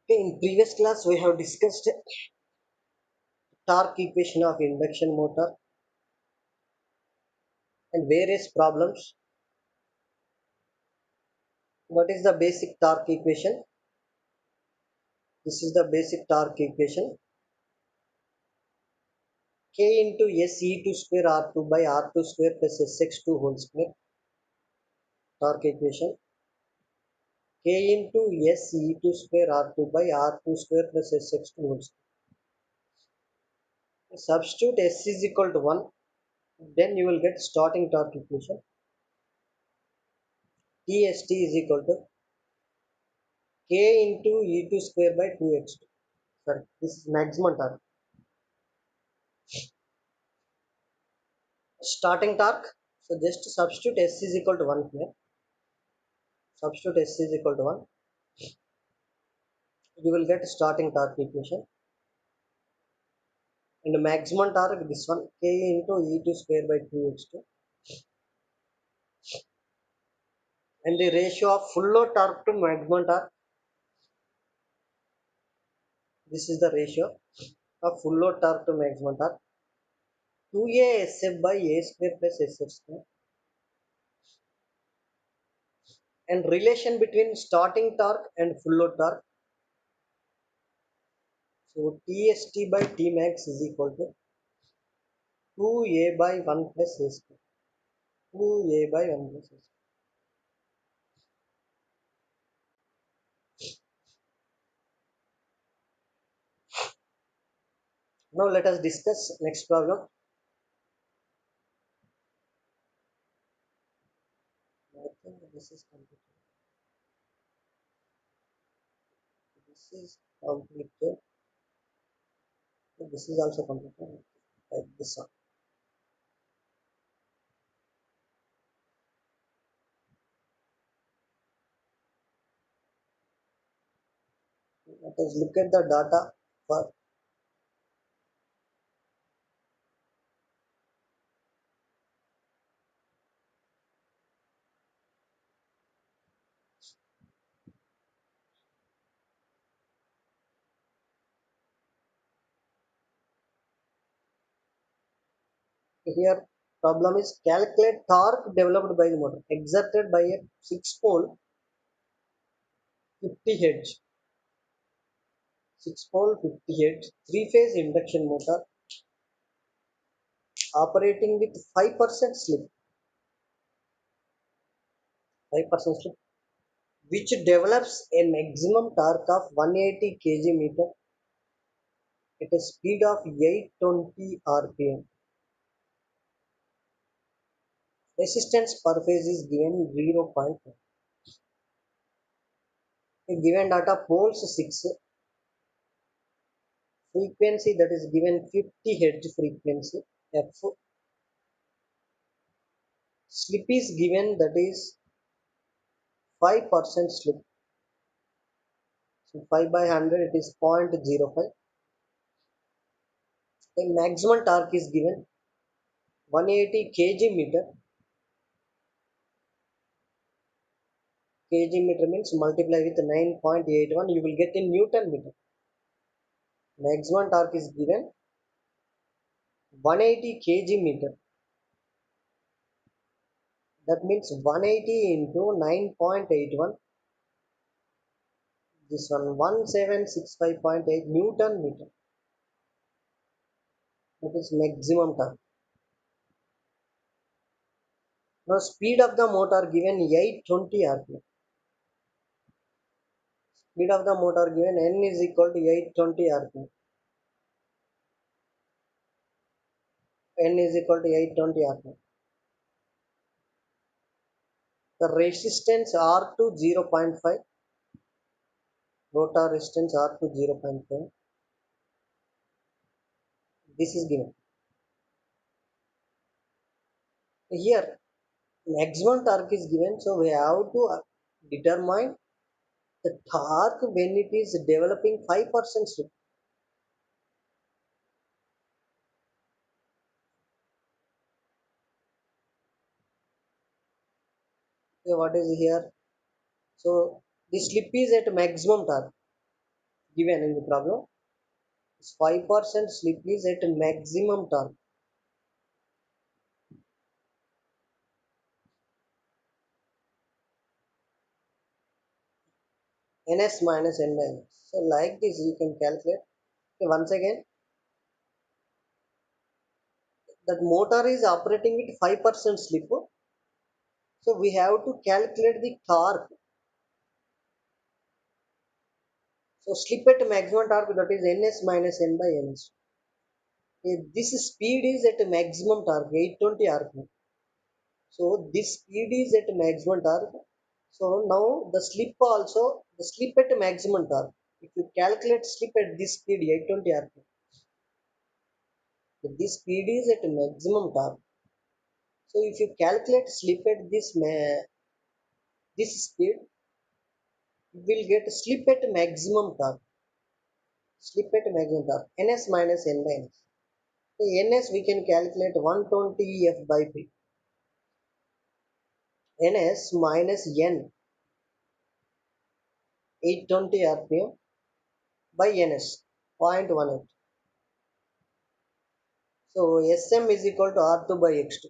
Okay, in previous class we have discussed torque equation of induction motor and various problems. What is the basic torque equation? This is the basic torque equation. K into S E2 square R2 by R2 square plus SX2 whole square. Torque equation. K into S E2 square R2 by R2 square plus SX2 whole square. Substitute S is equal to 1. Then you will get starting torque equation. TST is equal to K into E2 square by 2x2. Sorry, this is maximum torque. Starting torque. So just substitute S is equal to 1 here. Substitute S is equal to 1. You will get starting torque equation. And the maximum torque, this one, K into E2 square by 2x2. And the ratio of full load torque to maximum torque. This is the ratio of full load torque to maximum torque. 2A SF by A square plus SF square. And relation between starting torque and full load torque. So TST by Tmax is equal to 2A by 1 plus A square. 2A by 1 plus A square. Now let us discuss next problem. I think this is completed. This is completed. This is also completed. Like this one. Let us look at the data for here. Problem is calculate torque developed by the motor exerted by a 6 pole 50 Hz 6 pole 50 Hz 3-phase induction motor operating with 5% slip 5% slip which develops a maximum torque of 180 kg at a speed of 820 rpm. Resistance per phase is given 0.5. A given data poles 6, frequency that is given 50 Hz frequency F, slip is given that is 5% slip. So 5 by 100 it is 0.05. A maximum torque is given 180 kg meter means multiply with 9.81 you will get in Newton meter. Maximum torque is given 180 kg meter. That means 180 into 9.81. This one 1765.8 Newton meter. That is maximum torque. Now speed of the motor given 820 rpm. Speed of the motor given n is equal to 820 rpm. N is equal to 820 rpm. The resistance R to 0.5. Rotor resistance R to 0.5. This is given. Here maximum torque is given, so we have to determine the torque when it is developing 5% slip. Okay, what is here? So the slip is at maximum torque. given in the problem. 5% slip is at maximum torque. Ns minus n minus. So like this you can calculate. Okay, once again, that motor is operating with 5% slip. So we have to calculate the torque. So slip at maximum torque, that is Ns minus n by Ns. This speed is at maximum torque 820 rpm. So this speed is at maximum torque. So now the slip also, the slip at maximum torque. If you calculate slip at this speed 820 rpm, this speed is at maximum torque. So if you calculate slip at this speed, you will get slip at maximum torque. Slip at maximum torque. Ns minus n by ns. So ns we can calculate 120 f by p. Ns minus n 820 rpm by ns 0.18. So Sm is equal to R2 by X2.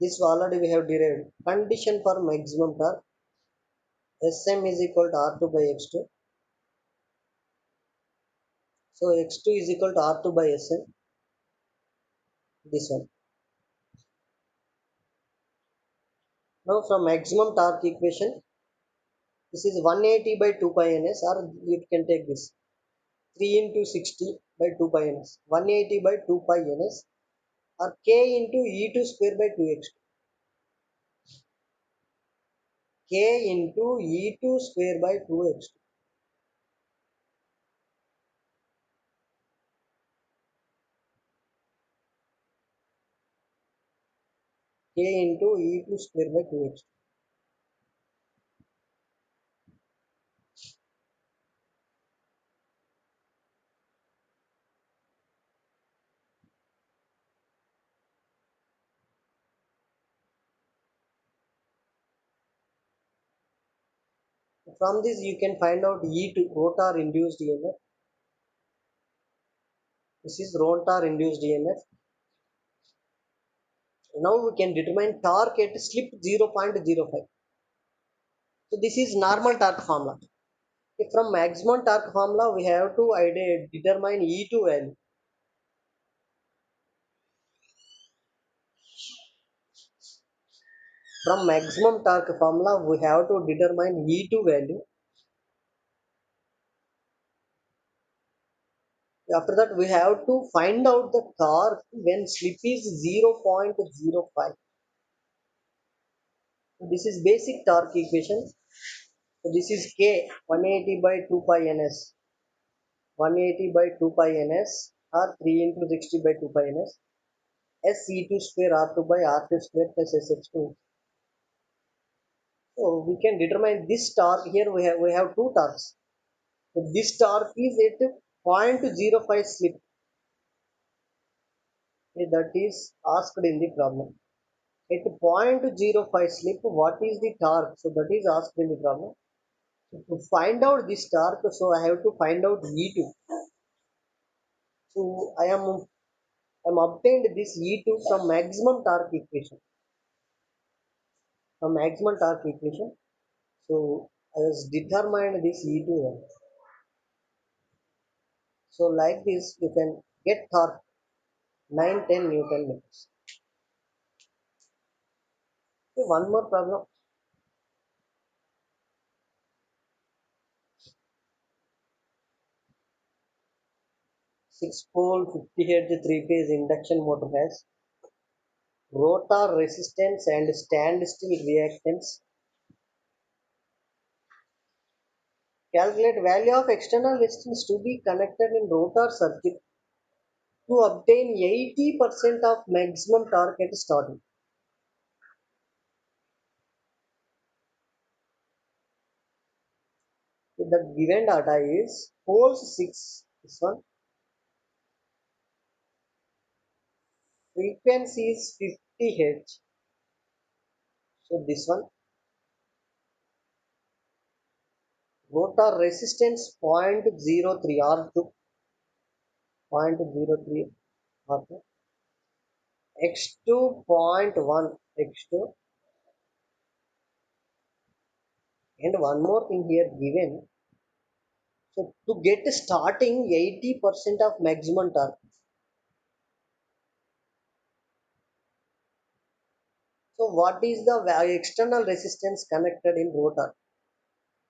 This already we have derived. Condition for maximum torque. Sm is equal to R2 by X2. So X2 is equal to R2 by Sm. This one. Now from maximum torque equation, this is 180 by 2 pi ns, or you can take this 3 into 60 by 2 pi ns. 180 by 2 pi ns, or k into E2 square by 2x. K into E2 square by 2x. K into E2 square by 2x. From this you can find out E2 rotor induced EMF. This is rotor induced EMF. Now we can determine torque at slip 0.05. So this is normal torque formula. From maximum torque formula we have to determine E2 value. From maximum torque formula we have to determine E2 value. After that we have to find out the torque when slip is 0.05. So this is basic torque equation. So this is K 180 by 2 pi ns. 180 by 2 pi ns, or 3 into 60 by 2 pi ns. SE2 square R2 by R2 square plus SX2. So we can determine this torque. Here we have two torques. So this torque is at 0.05 slip. That is asked in the problem. At 0.05 slip, what is the torque? So that is asked in the problem. So to find out this torque, so I have to find out E2. So I am obtained this E2 from maximum torque equation. From maximum torque equation. So I was determined this E2. So like this, you can get torque 910 Newton meters. Okay, one more problem. 6-pole 50 Hz 3-phase induction motor has rotor resistance and standstill reactance. Calculate value of external resistance to be connected in rotor circuit to obtain 80% of maximum torque at starting. The given data is poles 6, this one, frequency is 50 Hz, so this one, Rotor resistance 0.03 R2, 0.03 R2, X2 0.1 X2, and one more thing here given. So to get starting 80% of maximum torque. So what is the external resistance connected in rotor?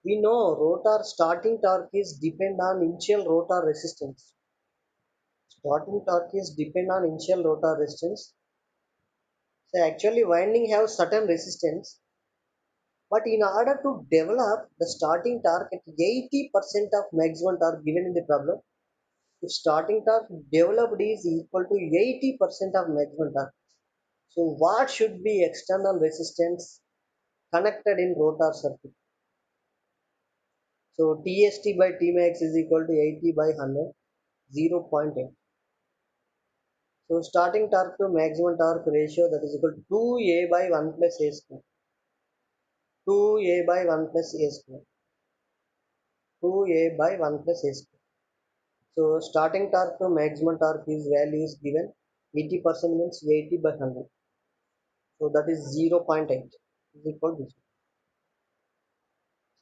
We know rotor starting torque is depend on initial rotor resistance. Starting torque is depend on initial rotor resistance. So actually winding have certain resistance, but in order to develop the starting torque at 80% of maximum torque given in the problem, if starting torque developed is equal to 80% of maximum torque, so what should be external resistance connected in rotor circuit? So TST by Tmax is equal to 80 by 100, 0.8. So starting torque to maximum torque ratio, that is equal to 2a by 1 plus a square. 2a by 1 plus a square. 2a by 1 plus a square. So starting torque to maximum torque is value is given 80% means 80 by 100. So that is 0.8 is equal to 0.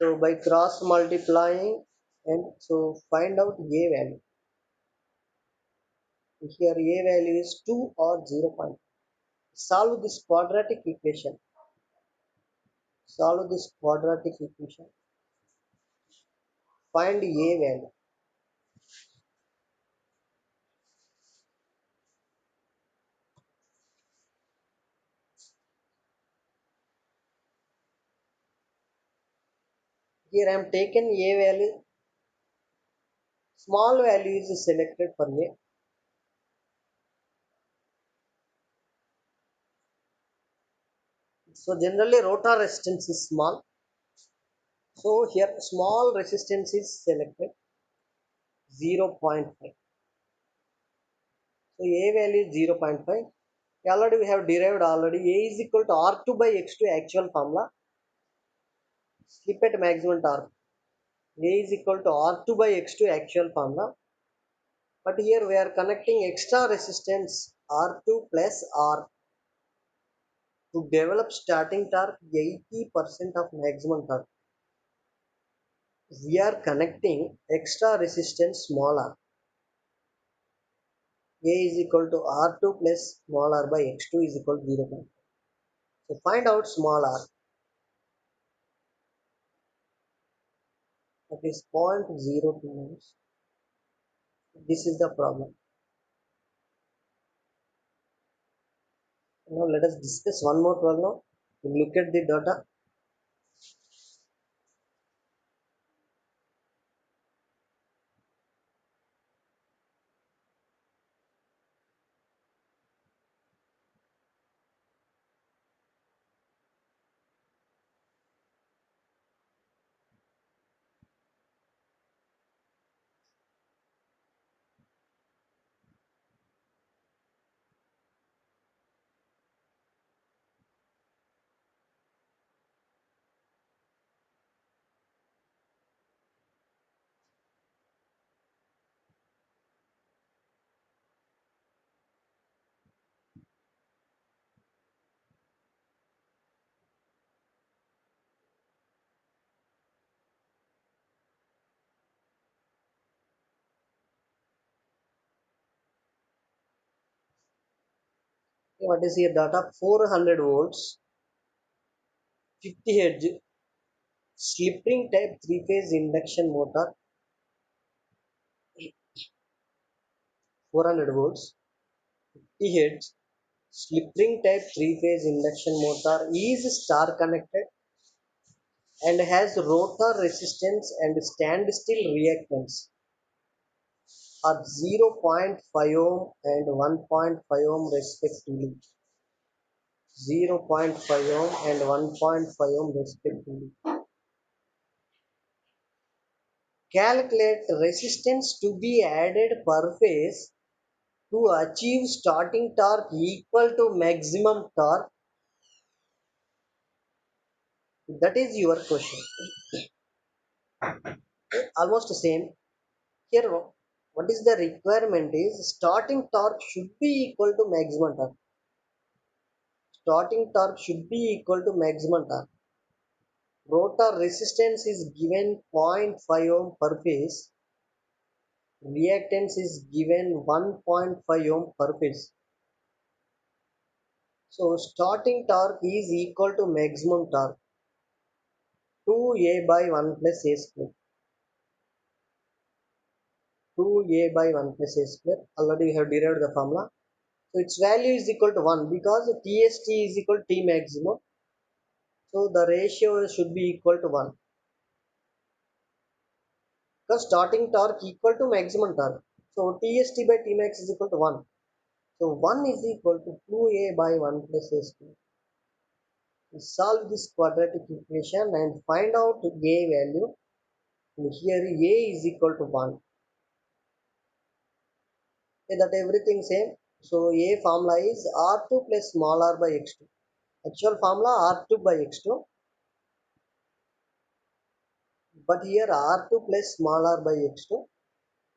So by cross multiplying, and so find out a value. Here a value is 2 or 0. Solve this quadratic equation. Solve this quadratic equation. Find a value. Here I am taken a value. Small value is selected for a. So generally rotor resistance is small. So here small resistance is selected 0.5. So a value is 0.5. Already we have derived already. A is equal to R2 by X2 actual formula. Slip at maximum torque. A is equal to R2 by X2 actual formula. But here we are connecting extra resistance R2 plus R to develop starting torque 80% of maximum torque. We are connecting extra resistance small r. A is equal to R2 plus small r by X2 is equal to 0. So find out small r. That is 0.02. This is the problem. Now let us discuss one more problem. Look at the data. What is here data? 400 volts, 50 hertz, slip ring type 3-phase induction motor, 400 volts, 50 hertz, slip ring type 3-phase induction motor is star connected and has rotor resistance and standstill reactance are 0.5 ohm and 1.5 ohm respectively. 0.5 ohm and 1.5 ohm respectively. Calculate resistance to be added per phase to achieve starting torque equal to maximum torque. That is your question. Almost the same. Here, what is the requirement is starting torque should be equal to maximum torque. Starting torque should be equal to maximum torque. Rotor resistance is given 0.5 ohm per phase. Reactance is given 1.5 ohm per phase. So starting torque is equal to maximum torque 2a by 1 plus a square. 2a by 1 plus a square. Already we have derived the formula. So its value is equal to 1 because TST is equal to T maximum. So the ratio should be equal to 1 because starting torque equal to maximum torque. So TST by Tmax is equal to 1. So 1 is equal to 2a by 1 plus a square. We solve this quadratic equation and find out a value. And here a is equal to 1. Okay, that everything same. So a formula is R2 plus small r by x2. Actual formula R2 by x2. But here R2 plus small r by x2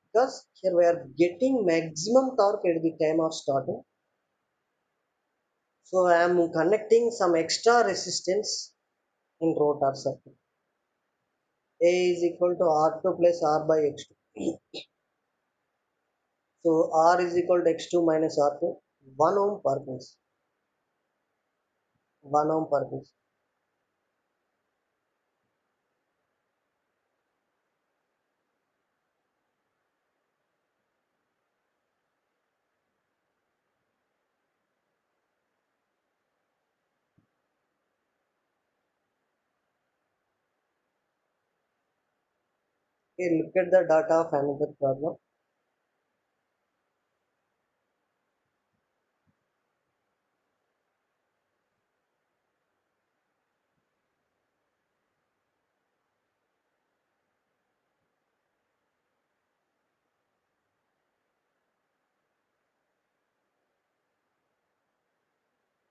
because here we are getting maximum torque at the time of starting. So I am connecting some extra resistance in rotor circuit. A is equal to R2 plus R by X2. So R is equal to X2 minus R2. 1 ohm per phase. 1 ohm per phase. Okay, look at the data of another problem.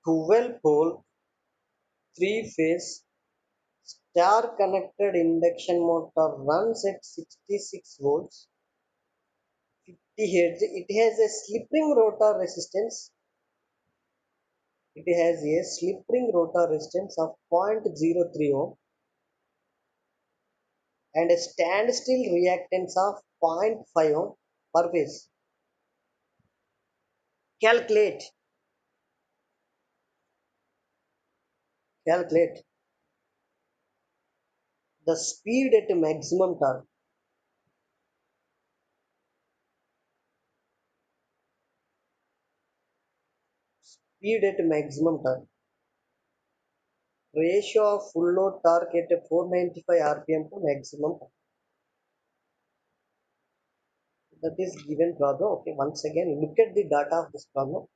12 pole 3 phase star connected induction motor runs at 66 volts 50 Hz. It has a slip ring rotor resistance. It has a slip ring rotor resistance of 0.03 ohm and a standstill reactance of 0.5 ohm per phase. Calculate, calculate the speed at maximum torque. Speed at maximum torque. Ratio of full load torque at 495 rpm to maximum torque. That is given problem. Okay, once again look at the data of this problem.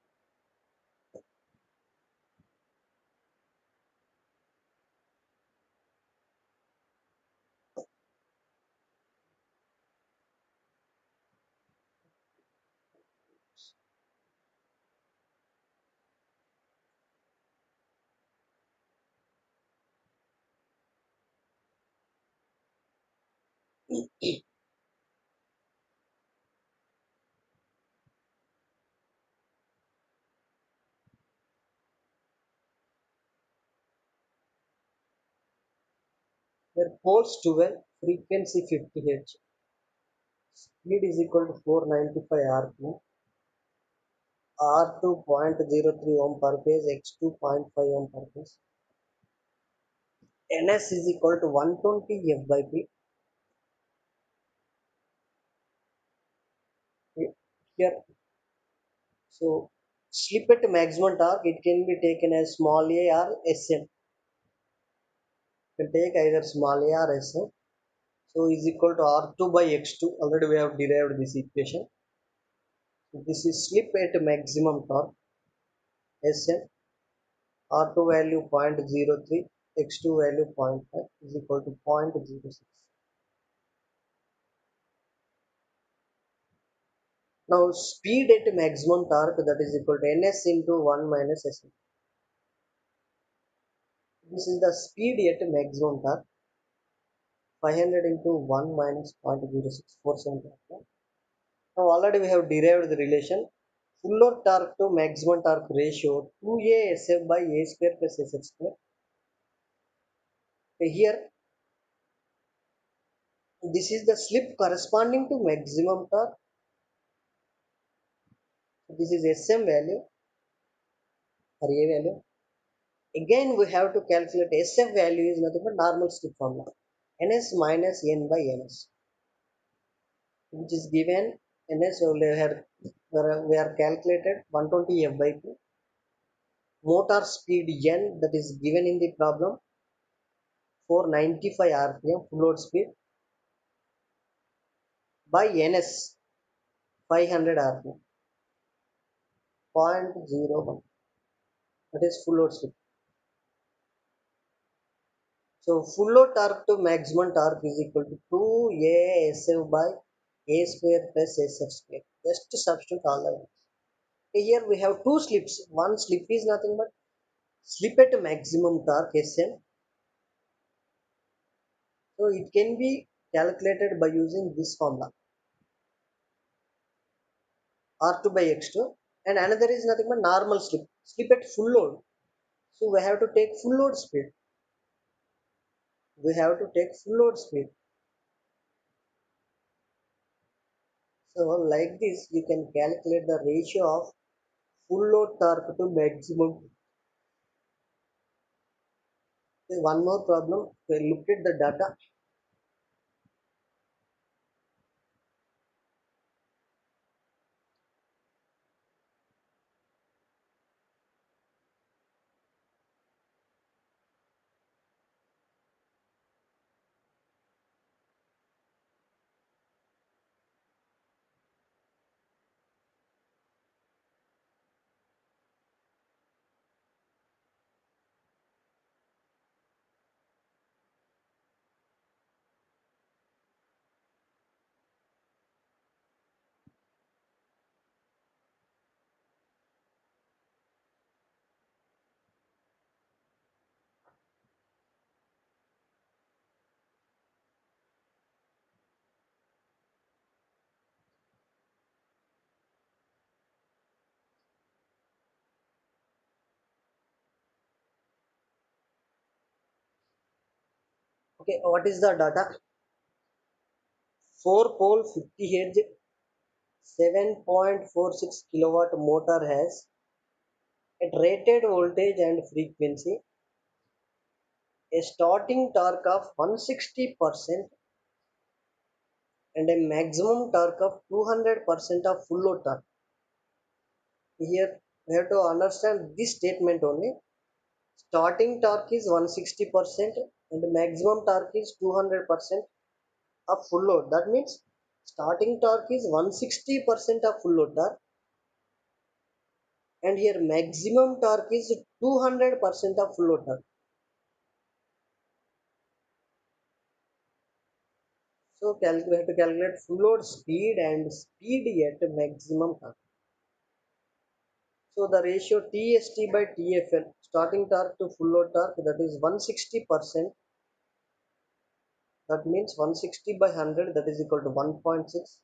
Where poles 12, frequency 50 Hz, speed is equal to 495 rpm, R2 0.03 ohm per phase, X2 0.5 ohm per phase. NS is equal to 120 F by P. Here, so slip at maximum torque, it can be taken as small a or Sn. You can take either small a or Sn. So is equal to R2 by X2. Already we have derived this equation. So this is slip at maximum torque. Sn R2 value 0.03, X2 value zero point 0.5 is equal to 0.06. Now speed at maximum torque, that is equal to Ns into 1 minus Sn. This is the speed at maximum torque. 500 into 1 minus 0.0647. Now already we have derived the relation full load torque to maximum torque ratio 2a sf by a square plus sf square. Here this is the slip corresponding to maximum torque. This is sm value or a value. Again we have to calculate sf value is nothing but normal slip formula. Ns minus n by ns, which is given ns we are calculated 120 f by 2. Motor speed n that is given in the problem 495 rpm full load speed by ns 500 rpm 0.01, that is full load speed. So full load torque to maximum torque is equal to 2 a sf by a square plus sf square. Just substitute all the values. Here we have two slips. One slip is nothing but slip at maximum torque Sm. So it can be calculated by using this formula R2 by X2, and another is nothing but normal slip at full load. So we have to take full load speed. We have to take full load speed. So like this, you can calculate the ratio of full load torque to maximum. One more problem. We looked at the data. Okay, what is the data? 4 pole 50 Hz 7.46 kilowatt motor has at rated voltage and frequency a starting torque of 160% and a maximum torque of 200% of full load torque. Here we have to understand this statement only. Starting torque is 160% and the maximum torque is 200% of full load. That means starting torque is 160% of full load torque, and here maximum torque is 200% of full load torque. So we have to calculate full load speed and speed at maximum torque. So the ratio TST by TFL, starting torque to full load torque, that is 160%. That means 160 by 100, that is equal to 1.6.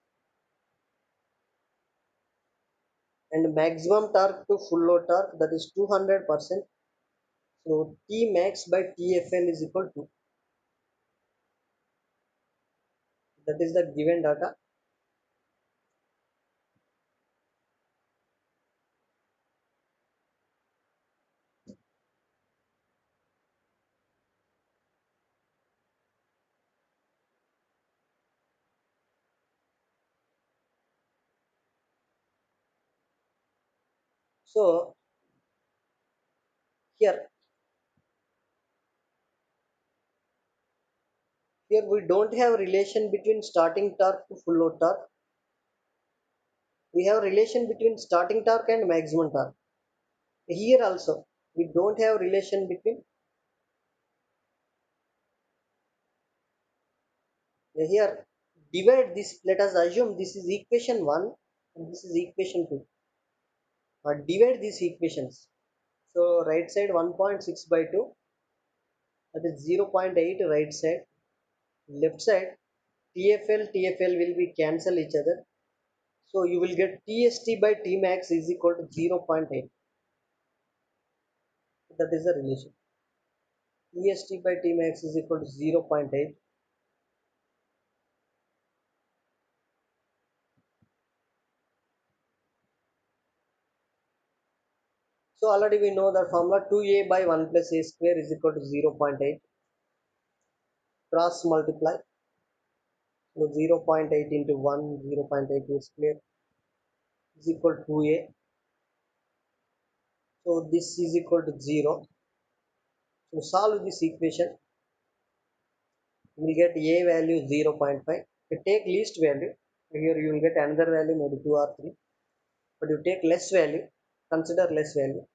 And maximum torque to full load torque, that is 200%. So T max by TFL is equal to, that is the given data. So here here we don't have relation between starting torque to full load torque. We have relation between starting torque and maximum torque. Here also we don't have relation between. Here divide this, let us assume this is equation 1 and this is equation 2. Divide these equations. So right side 1.6 by 2, that is 0.8 right side, Left side, TFL will be cancel each other. So you will get TST by Tmax is equal to 0.8. That is the relation. TST by Tmax is equal to 0.8. So already we know that formula 2a by 1 plus a square is equal to 0.8. Cross multiply. So 0.8 into 1, 0.8 a square is equal to 2a. So this is equal to 0. So solve this equation. You will get a value 0.5. You take least value. Here you will get another value maybe 2 or 3. But you take less value. Consider less value.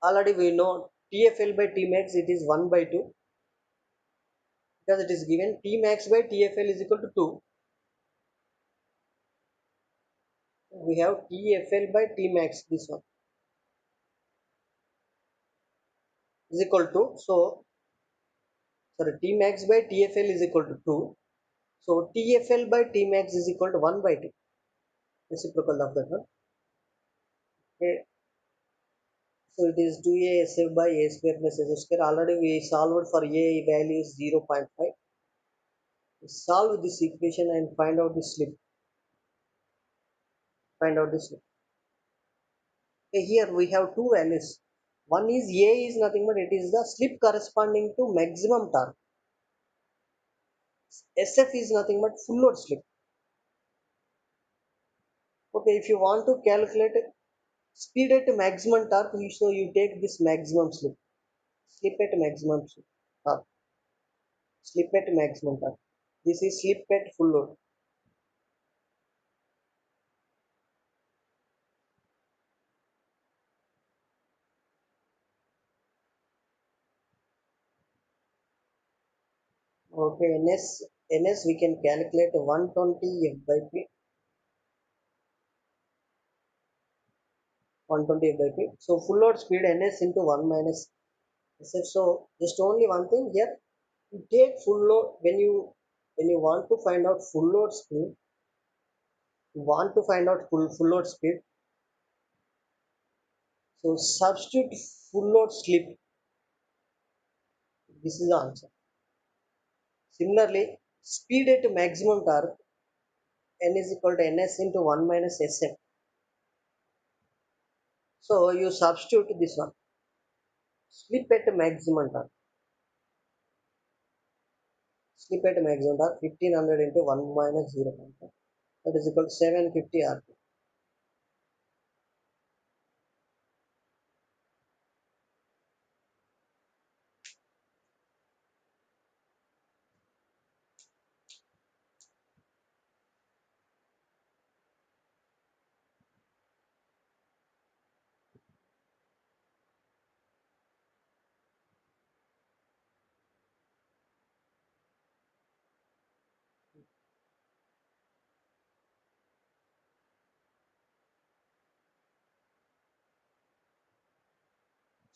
Already we know TFL by Tmax it is 1 by 2 because it is given Tmax by TFL is equal to 2. We have TFL by Tmax this one is equal to sorry Tmax by TFL is equal to 2. So TFL by Tmax is equal to 1 by 2. Reciprocal of that one. Okay. So it is 2a SF by a square plus s square. Already we solved for a value is 0.5. Solve this equation and find out the slip. Find out the slip. Okay, here we have two values. One is a is nothing but it is the slip corresponding to maximum torque. SF is nothing but full load slip. Okay, if you want to calculate speed at maximum torque, so you take this maximum slip. Slip at maximum torque. Slip at maximum torque. This is slip at full load. Okay, NS we can calculate 120 F by P. 120 F by P. So full load speed NS into 1 minus SF. So just only one thing here. You take full load when you want to find out full load speed. You want to find out full load speed. So substitute full load slip. This is the answer. Similarly, speed at maximum torque n is equal to ns into 1 minus sm. So you substitute this one. Slip at maximum torque. Slip at maximum torque 1500 into 1 minus 0.5. That is equal to 750 rpm.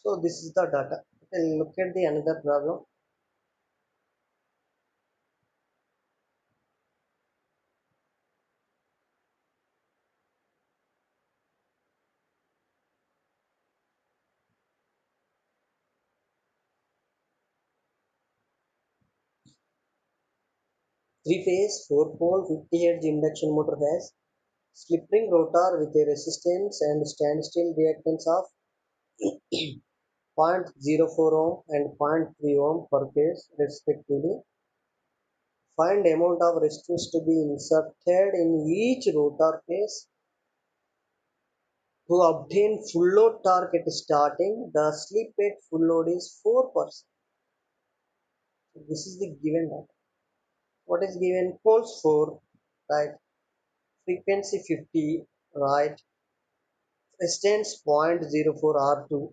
So this is the data. Okay, look at the another problem. Three-phase, four-pole, 50 Hz induction motor has slip ring rotor with a resistance and standstill reactance of 0.04 ohm and zero point 0.3 ohm per phase respectively. Find amount of resistance to be inserted in each rotor phase to obtain full load torque at starting. The slip at full load is 4%. This is the given data. What is given? Poles 4, right? Frequency 50, right? Resistance 0.04 R2,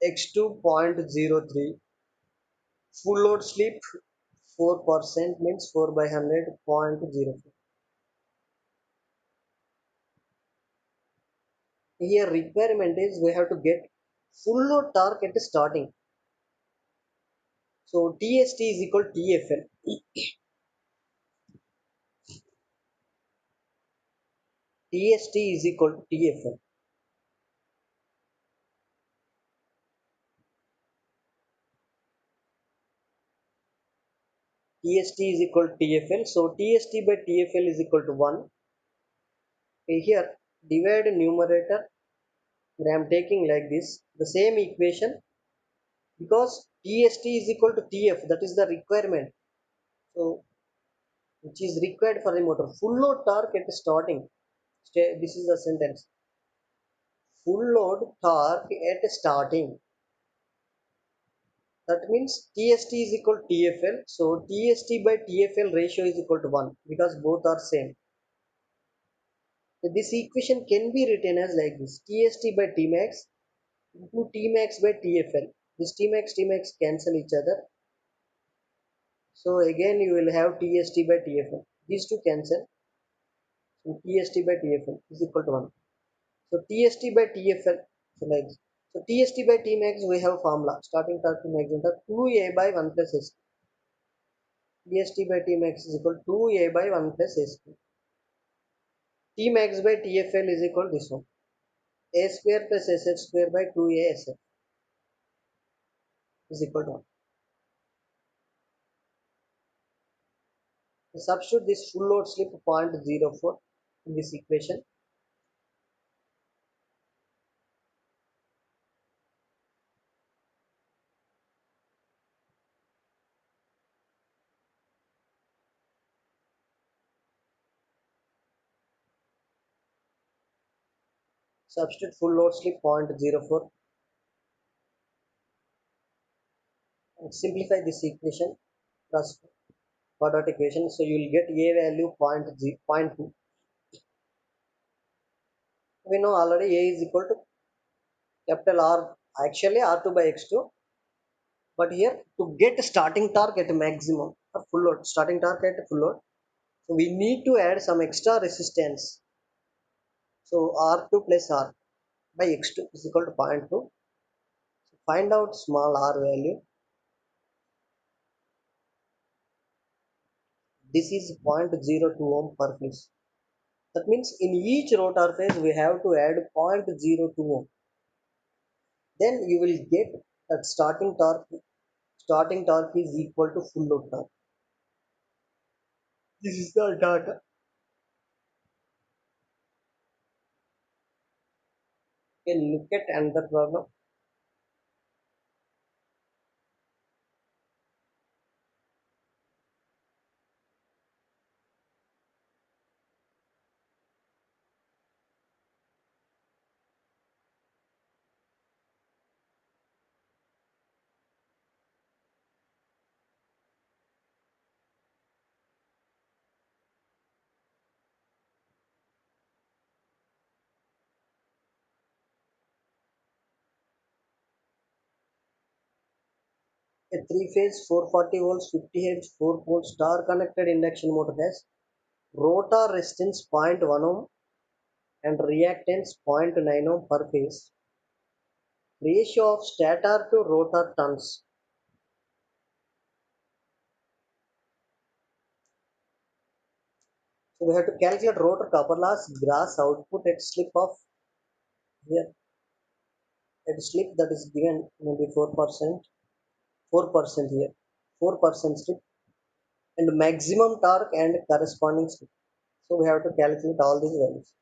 X2 0.03, full load slip 4% means 4 by 100 0.04. Here requirement is we have to get full load torque at starting. So TST is equal to TFL. TST is equal to TFL. TST is equal to TFL. So TST by TFL is equal to 1. Here, divide numerator. I am taking like this. The same equation, because TST is equal to TF. That is the requirement. So which is required for the motor. Full load torque at starting. This is the sentence. Full load torque at starting. That means TST is equal to TFL. So TST by TFL ratio is equal to 1, because both are same. So this equation can be written as like this: TST by Tmax into Tmax by TFL. This Tmax cancel each other. So again you will have TST by TFL. These two cancel. So TST by TFL is equal to 1. So TST by TFL. So like this. So TST by Tmax we have formula: starting torque to maximum torque 2A by 1 plus S. TST by Tmax is equal to 2A by 1 plus S. Tmax by TFL is equal to this one: A square plus SH square by 2A SF is equal to 1. Substitute this full load slip 0.04 in this equation. Substitute full load slip 0.04 and simplify this equation plus product equation. So you will get A value zero point 0.2. We know already A is equal to capital R, actually R2 by X2. But here, to get starting torque at maximum or full load, starting torque at full load, so we need to add some extra resistance. So R2 plus R by X2 is equal to 0.2. So find out small r value. This is 0.02 ohm per phase. That means in each rotor phase we have to add 0.02 ohm. Then you will get that starting torque. Starting torque is equal to full load torque. This is the data. Okay, look at another problem. A three-phase 440 volts 50 Hz 4-pole star connected induction motor has rotor resistance zero point 0.1 ohm and reactance zero point 0.9 ohm per phase. Ratio of stator to rotor turns. So we have to calculate rotor copper loss grass output at slip of here, at slip that is given maybe 4%, 4% here, 4% slip, and maximum torque and corresponding slip. So we have to calculate all these values.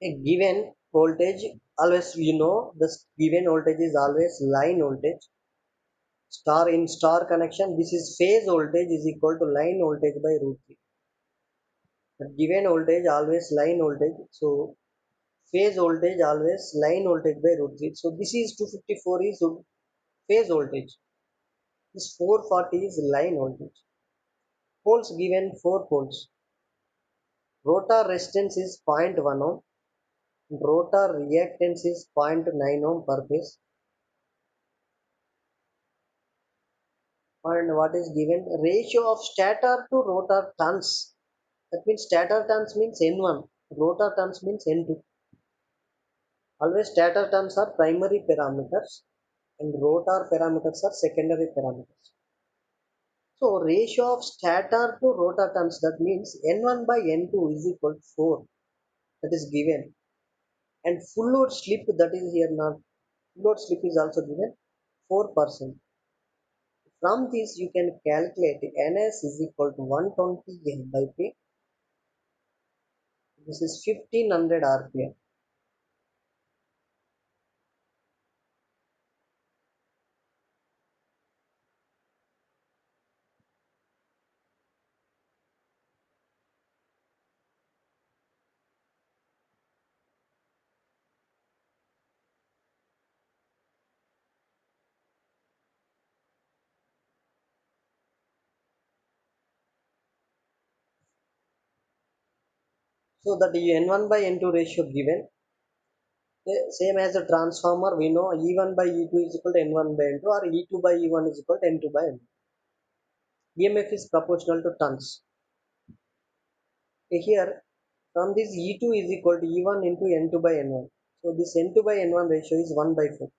A given voltage, always the given voltage is always line voltage. Star in star connection, this is phase voltage is equal to line voltage by root 3. The given voltage always line voltage. So Phase voltage always line voltage by root 3. So this is 254 is phase voltage. This 440 is line voltage. Poles given 4 poles. Rotor resistance is zero point 0.1 ohm. Rotor reactance is zero point 0.9 ohm per phase. And what is given? Ratio of stator to rotor turns. That means stator turns means N1. Rotor turns means N2. Always stator turns are primary parameters and rotor parameters are secondary parameters. So ratio of stator to rotor turns, that means N1 by N2 is equal to 4. That is given. And full load slip, that is here not. Full load slip is also given 4%. From this you can calculate NS is equal to 120 L by P. This is 1500 RPM. So that N1 by N2 ratio given. Same as the transformer, we know E1 by E2 is equal to N1 by N2 or E2 by E1 is equal to N2 by N2. EMF is proportional to turns. Here, from this E2 is equal to E1 into N2 by N1. So this N2 by N1 ratio is 1 by 4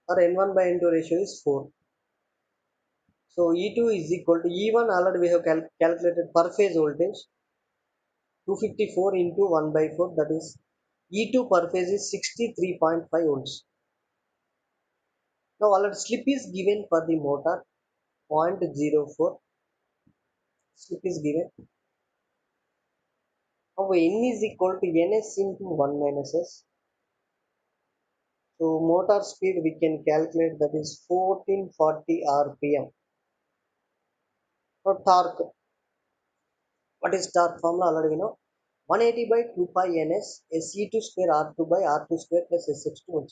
or N1 by N2 ratio is 4. So E2 is equal to E1, already we have calculated per phase voltage 254 into 1 by 4, that is E2 per phase is 63.5 volts. Now already slip is given for the motor 0.04, slip is given. Now N is equal to Ns into 1 minus S. So motor speed we can calculate, that is 1440 RPM. For torque, what is torque formula already we know. 180 by 2 pi ns SE2 square R2 by R2 square plus SX2.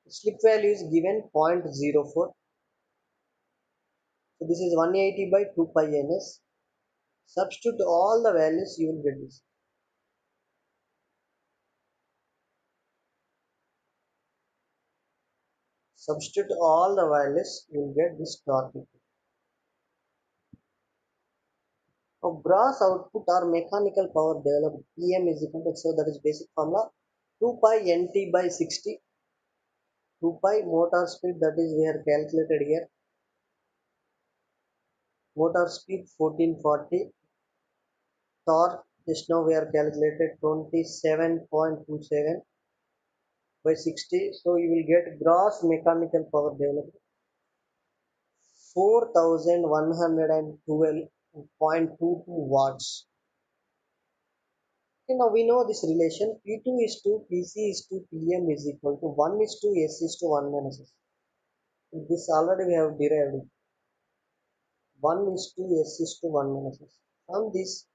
Slip value is given 0.04. So this is 180 by 2 pi ns. Substitute all the values, you will get this. Substitute all the values, you will get this torque. Now gross output or mechanical power developed PM is equal to, so that is basic formula 2 pi nt by 60. 2 pi motor speed, that is we are calculated here. Motor speed 1440. Torque just now we are calculated 27.27 by 60. So you will get gross mechanical power developed 4112.22 watts. Okay, now we know this relation P2 is to PC is to PM is equal to 1 is to S is to 1 minus S. This already we have derived. 1 is to S is to 1 minus S. From this,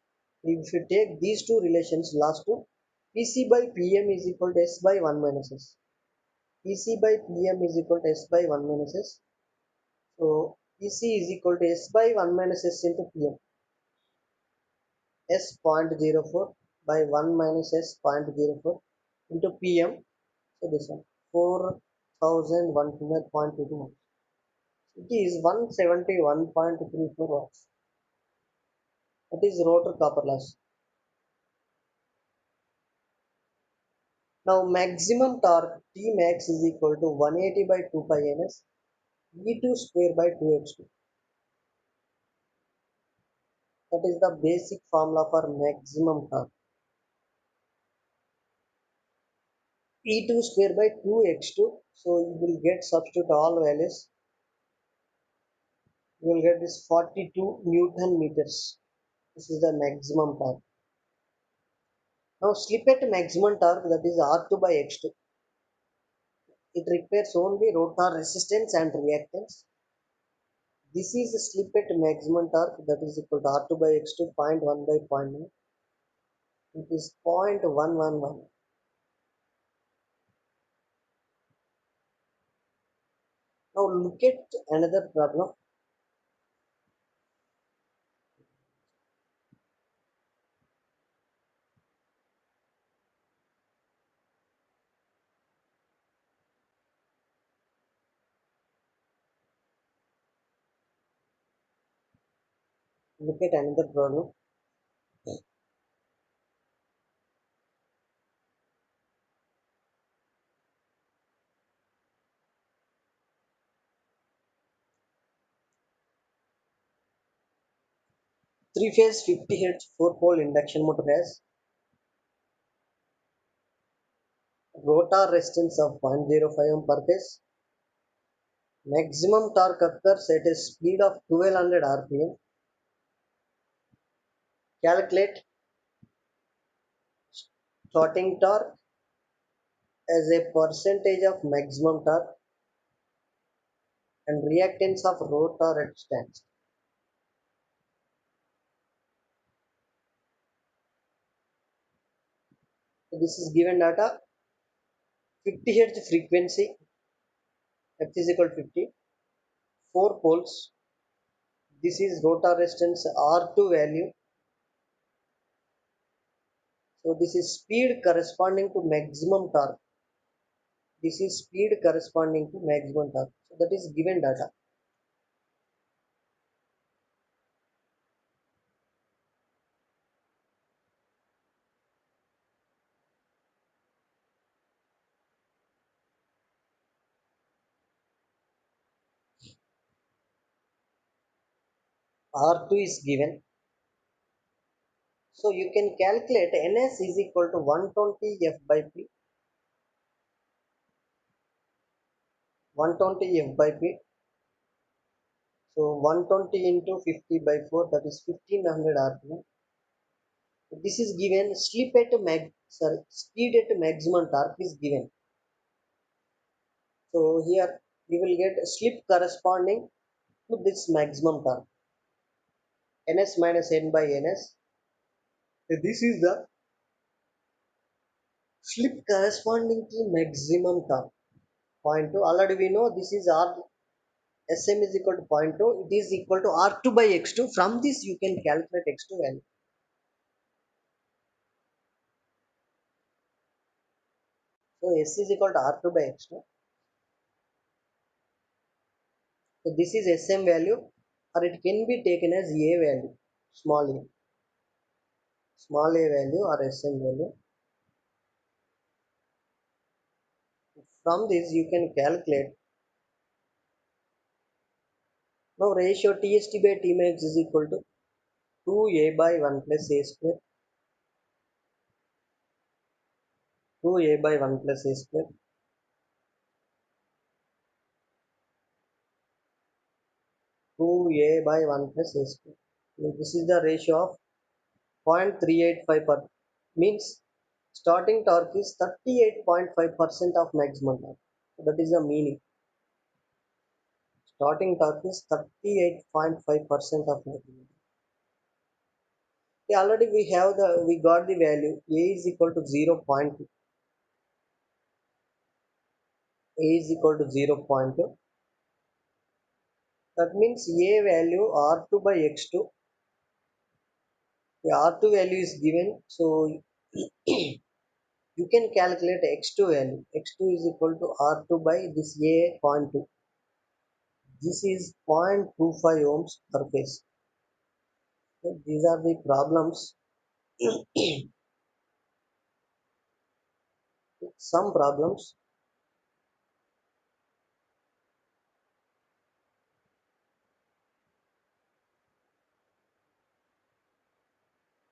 if you take these two relations, last two, PC by PM is equal to S by 1 minus S. PC by PM is equal to S by 1 minus S. So PC is equal to S by 1 minus S into PM. S 0.04 by 1 minus S 0.04 into PM. So this one 4100.22. It is 171.34 watts. That is rotor copper loss. Now maximum torque T max is equal to 180 by 2 pi ns E2 square by 2x2. That is the basic formula for maximum torque. E2 square by 2x2. So you will get, substitute all values. You will get this 42 Newton meters. This is the maximum torque. Now slip at maximum torque, that is R2 by X2. It requires only rotor resistance and reactance. This is the slip at maximum torque, that is equal to R2 by X2, 0.1 by 0.9. It is 0.111. Now look at another problem. Look at another problem. Three-phase 50 Hz 4-pole induction motor has rotor resistance of 0.05 ohm per phase. Maximum torque occurs at a speed of 1200 rpm. Calculate starting torque as a percentage of maximum torque and reactance of rotor resistance. So this is given data 50 Hz frequency, F is equal to 50, 4 poles. This is rotor resistance R2 value. So this is speed corresponding to maximum torque. This is speed corresponding to maximum torque. So that is given data. R2 is given. So you can calculate Ns is equal to 120 F by P. 120 F by P. So 120 into 50 by 4, that is 1500 rpm. This is given speed at maximum torque is given. So here we will get slip corresponding to this maximum torque. Ns minus n by ns. So this is the slip corresponding to maximum torque. Point 2. Already we know this is R. Sm is equal to point 0.2. It is equal to R2 by X2. From this you can calculate X2 value. So S is equal to R2 by X2. So this is Sm value, or it can be taken as A value, small a value or Sm value. From this you can calculate. Now ratio TST by Tmax is equal to 2a by 1 plus a square. 2a by 1 plus a square. 2a by 1 plus a square. So this is the ratio of 0.385 per, means starting torque is 38.5% of maximum torque. So that is the meaning. Starting torque is 38.5% of maximum. Yeah, already we got the value. A is equal to 0.2. A is equal to 0.2. That means A value R2 by X2. The R2 value is given. So you can calculate X2 value. X2 is equal to R2 by this A point 2. This is 0.25 ohms per phase. So these are the problems. Some problems.